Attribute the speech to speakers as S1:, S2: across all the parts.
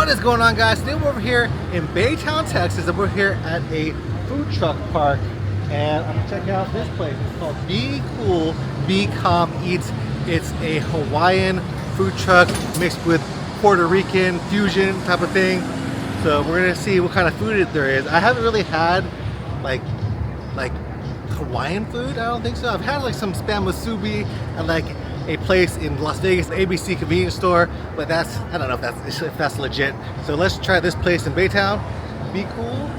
S1: What is going on, guys? Today we're over here in Baytown, Texas, and we're here at a food truck park, and I'm checking out this place. It's called Be Cool, Be Calm Eats. It's a Hawaiian food truck mixed with Puerto Rican fusion type of thing. So we're gonna see what kind of food there is. I haven't really had like Hawaiian food. I don't think so. I've had like some spam musubi and like a place in Las Vegas, ABC convenience store, but that's, I don't know if that's legit. So let's try this place in Baytown. Be Cool,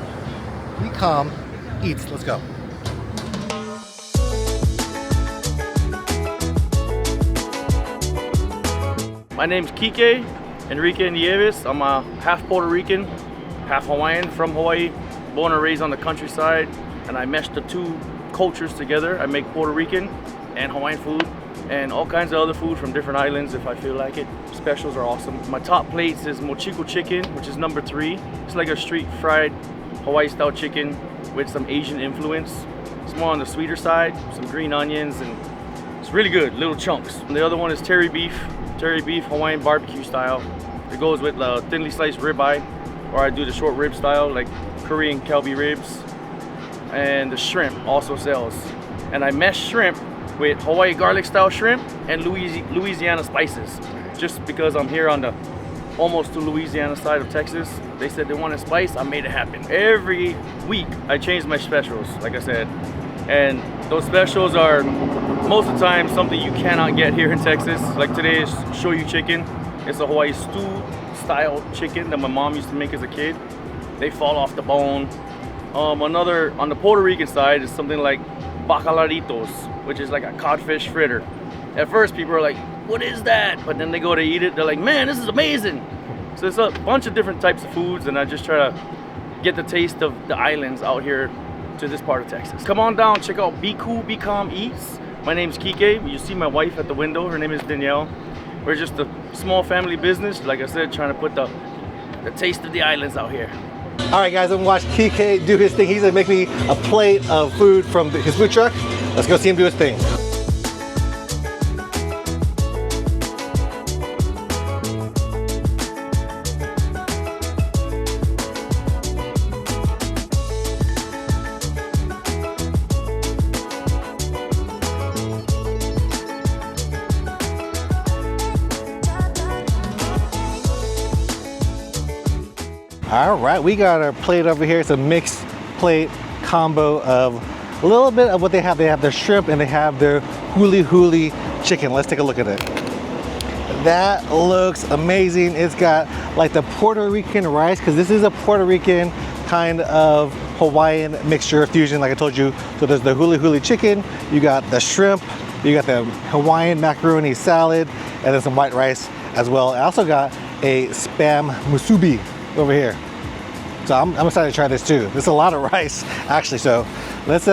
S1: Be Calm Eats. Let's go.
S2: My name's Kike Enrique Nieves. I'm a half Puerto Rican, half Hawaiian, from Hawaii, born and raised on the countryside, and I meshed the two cultures together. I make Puerto Rican and Hawaiian food and all kinds of other food from different islands if I feel like it. Specials are awesome. My top plates is mochiko chicken, which is number 3. It's like a street fried Hawaii style chicken with some Asian influence. It's more on the sweeter side, some green onions, and it's really good, little chunks. And the other one is terry beef Hawaiian barbecue style. It goes with thinly sliced ribeye, or I do the short rib style, like Korean Kalbi ribs. And the shrimp also sells. And I mesh shrimp with Hawaii garlic style shrimp and Louisiana spices. Just because I'm here on the almost to Louisiana side of Texas, they said they wanted spice, I made it happen. Every week I change my specials, like I said. And those specials are most of the time something you cannot get here in Texas. Like today is shoyu chicken. It's a Hawaii stew style chicken that my mom used to make as a kid. They fall off the bone. Another on the Puerto Rican side is something like bacalaritos, which is like a codfish fritter. At first people are like, what is that? But then they go to eat it, they're like, man, this is amazing. So it's a bunch of different types of foods, and I just try to get the taste of the islands out here to this part of Texas. Come on down, check out Be Cool, Be Calm Eats. My name's Kike. You see my wife at the window, her name is Danielle. We're just a small family business, like I said, trying to put the taste of the islands out here.
S1: All right, guys, I'm gonna watch Kike do his thing. He's gonna make me a plate of food from his food truck. Let's go see him do his thing. All right, we got our plate over here. It's a mixed plate combo of a little bit of what they have. They have their shrimp and they have their huli chicken. Let's take a look at it. That looks amazing. It's got like the Puerto Rican rice, because this is a Puerto Rican kind of Hawaiian mixture fusion, like I told you. So there's the huli chicken, you got the shrimp, you got the Hawaiian macaroni salad, and then some white rice as well. I also got a spam musubi over here. So I'm excited to try this too. There's a lot of rice actually, so let's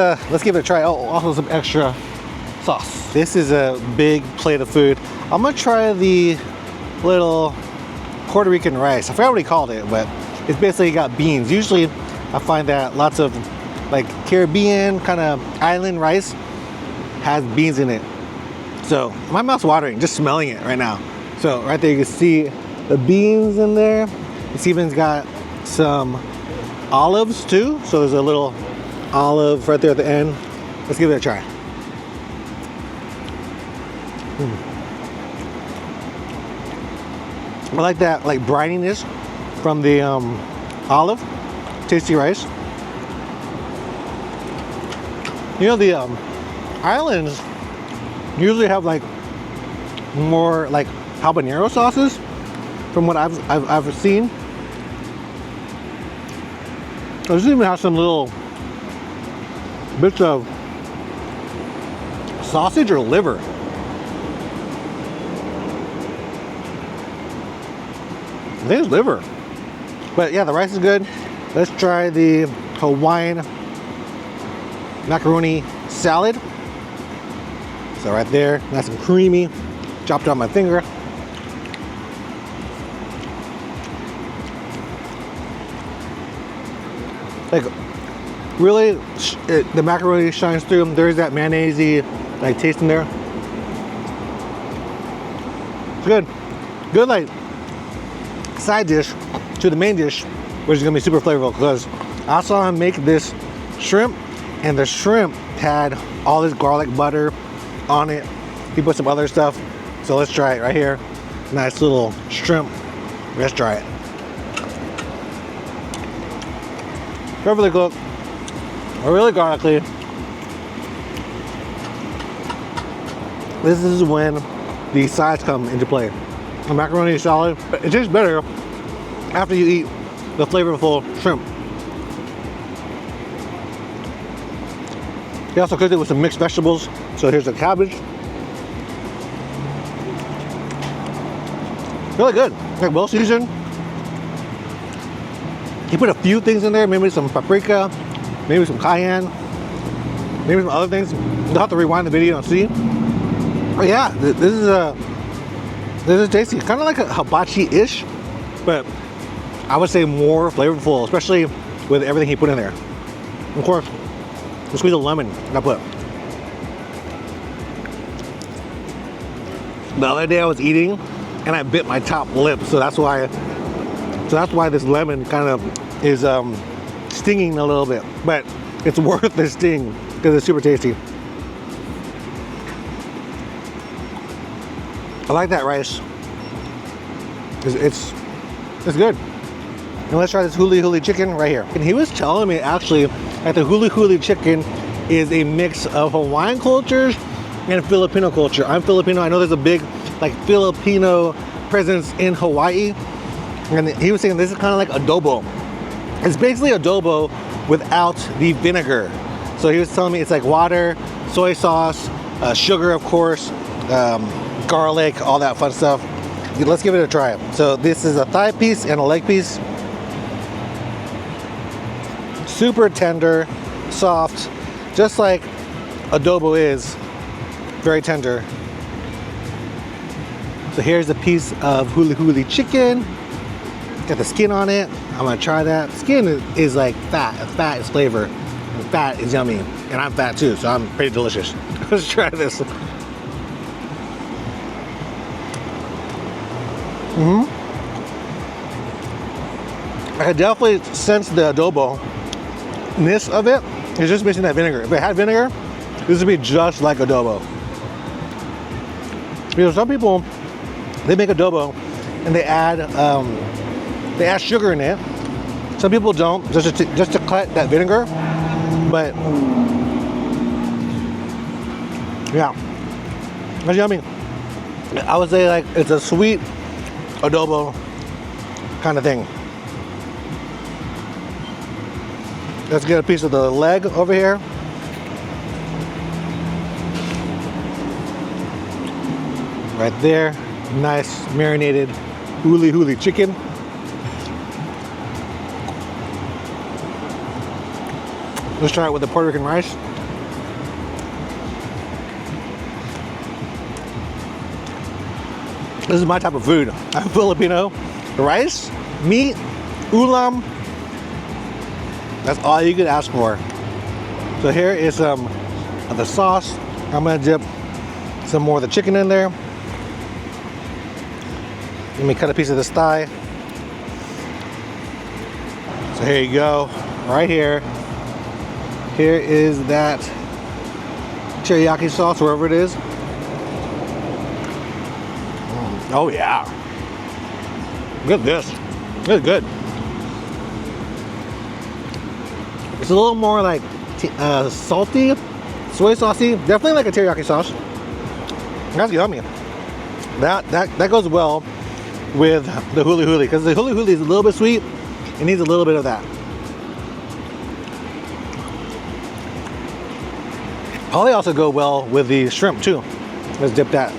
S1: give it a try. Oh, also some extra sauce. This is a big plate of food. I'm gonna try the little Puerto Rican rice. I forgot what he called it, but it's basically got beans. Usually I find that lots of like Caribbean kind of island rice has beans in it. So my mouth's watering just smelling it right now. So right there you can see the beans in there. It's even got some olives too. So there's a little olive right there at the end. Let's give it a try. I like that like brininess from the olive. Tasty rice. You know, the islands usually have like more like habanero sauces from what I've seen. This even has some little bits of sausage or liver. I think it's liver. But yeah, the rice is good. Let's try the Hawaiian macaroni salad. So right there, nice and creamy. Chopped on my finger. Like, really, the macaroni shines through. There's that mayonnaise-y like taste in there. It's good. Good like side dish. to the main dish, which is gonna be super flavorful, because I saw him make this shrimp, and the shrimp had all this garlic butter on it. He put some other stuff. So let's try it right here. Nice little shrimp. Let's try it. Perfectly cooked. Really garlicky. This is when the sides come into play. A macaroni salad, it tastes better after you eat the flavorful shrimp. He also cooked it with some mixed vegetables. So here's the cabbage. Really good, like well seasoned. He put a few things in there, maybe some paprika, maybe some cayenne, maybe some other things. You'll have to rewind the video and see. But yeah, this is tasty. Kind of like a hibachi-ish, but I would say more flavorful, especially with everything he put in there. Of course, the squeeze of lemon I put. The other day I was eating and I bit my top lip, so that's why this lemon kind of is stinging a little bit, but it's worth the sting because it's super tasty. I like that rice. It's good. And let's try this huli huli chicken right here. And he was telling me actually that the huli huli chicken is a mix of Hawaiian cultures and Filipino culture. I'm Filipino. I know there's a big like Filipino presence in Hawaii. And he was saying this is kind of like adobo. It's basically adobo without the vinegar. So he was telling me it's like water, soy sauce, sugar of course, garlic, all that fun stuff. Let's give it a try. So this is a thigh piece and a leg piece. Super tender, soft, just like adobo is, very tender. So here's a piece of huli huli chicken. Got the skin on it. I'm gonna try that. Skin is like fat. Fat is flavor. And fat is yummy. And I'm fat too, so I'm pretty delicious. Let's try this. I could definitely sense the adobo-ness of it. It's just missing that vinegar. If it had vinegar, this would be just like adobo. You know, some people, they make adobo and they add sugar in it. Some people don't, just to cut that vinegar. But yeah, that's yummy. I would say like it's a sweet adobo kind of thing. Let's get a piece of the leg over here. Right there, nice marinated huli huli chicken. Let's try it with the Puerto Rican rice. This is my type of food. I'm Filipino. Rice, meat, ulam. That's all you could ask for. So here is some of the sauce. I'm gonna dip some more of the chicken in there. Let me cut a piece of this thigh. So here you go, right here. Here is that teriyaki sauce, wherever it is. Oh yeah. Look at this. This is good. It's a little more like salty, soy saucy. Definitely like a teriyaki sauce. That's yummy. That goes well with the huli huli, because the huli huli is a little bit sweet. It needs a little bit of that. Probably also go well with the shrimp too. Let's dip that.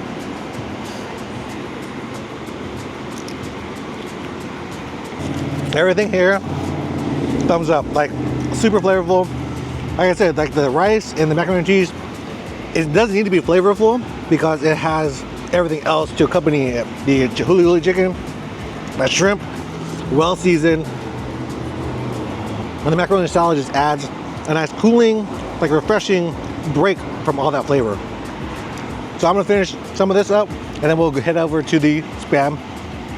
S1: Everything here, thumbs up. Like super flavorful. Like I said, like the rice and the macaroni and cheese, it doesn't need to be flavorful because it has everything else to accompany it. The huli huli chicken, that shrimp, well seasoned. And the macaroni salad just adds a nice cooling, like refreshing break from all that flavor. So I'm gonna finish some of this up and then we'll head over to the Spam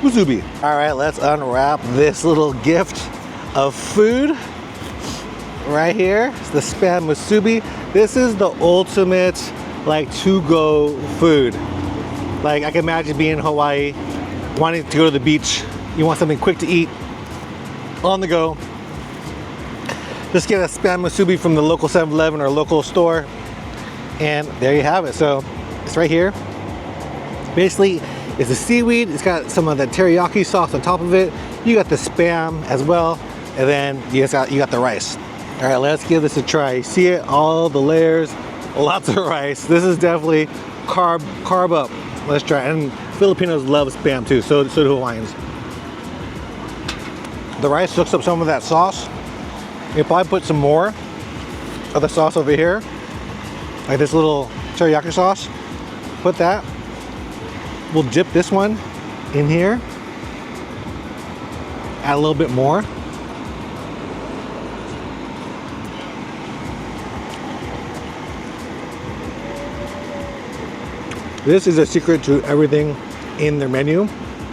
S1: musubi. All right, let's unwrap this little gift of food right here. It's the spam musubi. This is the ultimate like to-go food. Like I can imagine being in Hawaii, wanting to go to the beach. You want something quick to eat, on the go. Just get a spam musubi from the local 7-Eleven or local store, and there you have it. So it's right here. Basically, it's the seaweed. It's got some of the teriyaki sauce on top of it. You got the spam as well, and then you got the rice. All right, let's give this a try. You see it? All the layers, lots of rice. This is definitely carb up. Let's try it. And Filipinos love spam too. So do Hawaiians. The rice soaks up some of that sauce. You probably put some more of the sauce over here, like this little teriyaki sauce. Put that. We'll dip this one in here. Add a little bit more. This is a secret to everything in their menu.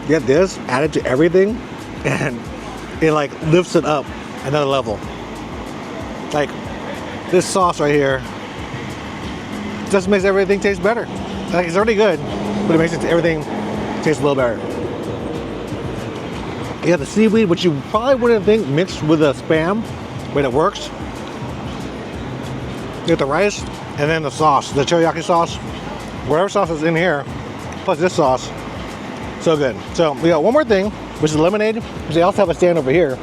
S1: Get this, add it to everything, and it like lifts it up another level. Like this sauce right here just makes everything taste better. Like it's already good, but it makes everything taste a little better. You got the seaweed, which you probably wouldn't think mixed with the spam, but it works. You got the rice, and then the sauce, the teriyaki sauce. Whatever sauce is in here, plus this sauce, so good. So we got one more thing, which is lemonade, which they also have a stand over here.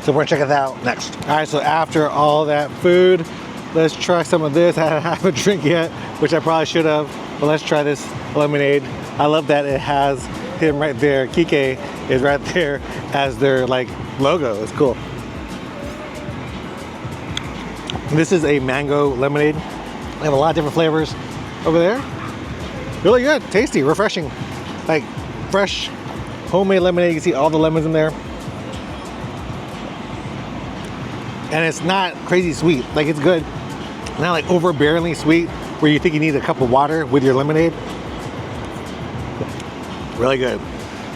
S1: So we're gonna check it out next. All right, so after all that food, let's try some of this. I haven't drink yet, which I probably should have, but let's try this lemonade. I love that it has him right there. Kike is right there as their like logo. It's cool. This is a mango lemonade. They have a lot of different flavors over there. Really good, tasty, refreshing. Like fresh homemade lemonade. You can see all the lemons in there. And it's not crazy sweet. Like it's good. Not like overbearingly sweet where you think you need a cup of water with your lemonade. Really good.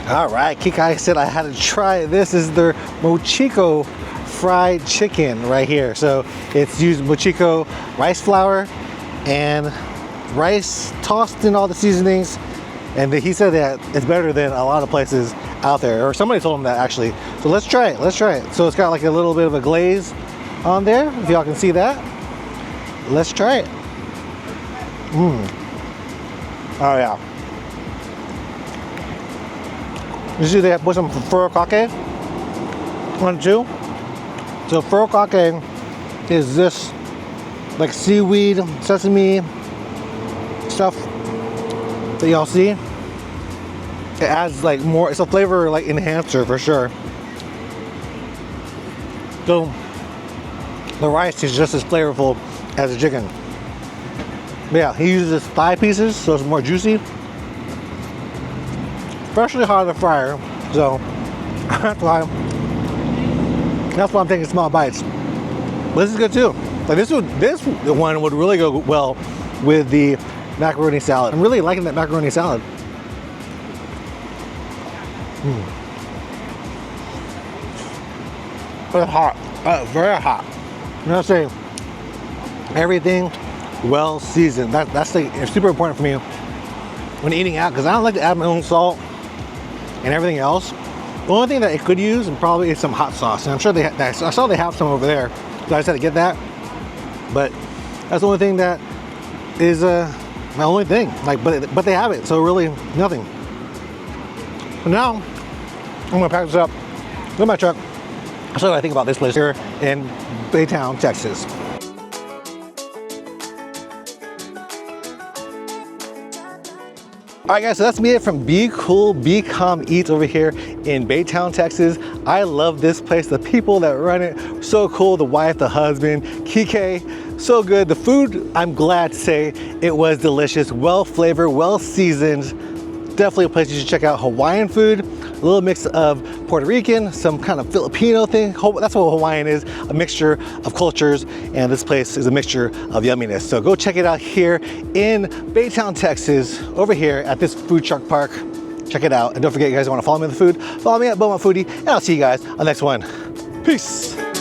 S1: All right, Kikai said I had to try. This is their mochiko fried chicken right here. So it's used mochiko rice flour and rice tossed in all the seasonings. And he said that it's better than a lot of places out there, or somebody told him that actually. So let's try it, let's try it. So it's got like a little bit of a glaze on there, if y'all can see that. Let's try it. Oh yeah. You see they put some furikake on too. So furikake is this like seaweed, sesame stuff that y'all see. It adds like more, it's a flavor like enhancer for sure. So the rice is just as flavorful as the chicken. But yeah, he uses 5 pieces, so it's more juicy. Freshly hot out of the fryer, so that's why I'm taking small bites. But this is good too. Like this one would really go well with the macaroni salad. I'm really liking that macaroni salad. But it's hot, very hot. You know what I'm saying? Everything well seasoned. That's like super important for me when eating out, because I don't like to add my own salt and everything else. The only thing that it could use and probably is some hot sauce, and I'm sure I saw they have some over there, so I just had to get that. But that's the only thing that is my only thing. Like, but they have it, so really nothing. But now I'm gonna pack this up, go to my truck. So what I think about this place here in Baytown, Texas. All right guys, so that's me it from Be Cool, Be Calm Eats over here in Baytown, Texas. I love this place. The people that run it, so cool. The wife, the husband, Kike, so good. The food, I'm glad to say, it was delicious, well flavored, well seasoned. Definitely a place you should check out. Hawaiian food, a little mix of Puerto Rican, some kind of Filipino thing. That's what Hawaiian is, a mixture of cultures, and this place is a mixture of yumminess. So go check it out here in Baytown, Texas, over here at this food truck park. check it out. And don't forget, you guys want to follow me on the food, follow me at Beaumont Foodie, and I'll see you guys on the next one. Peace.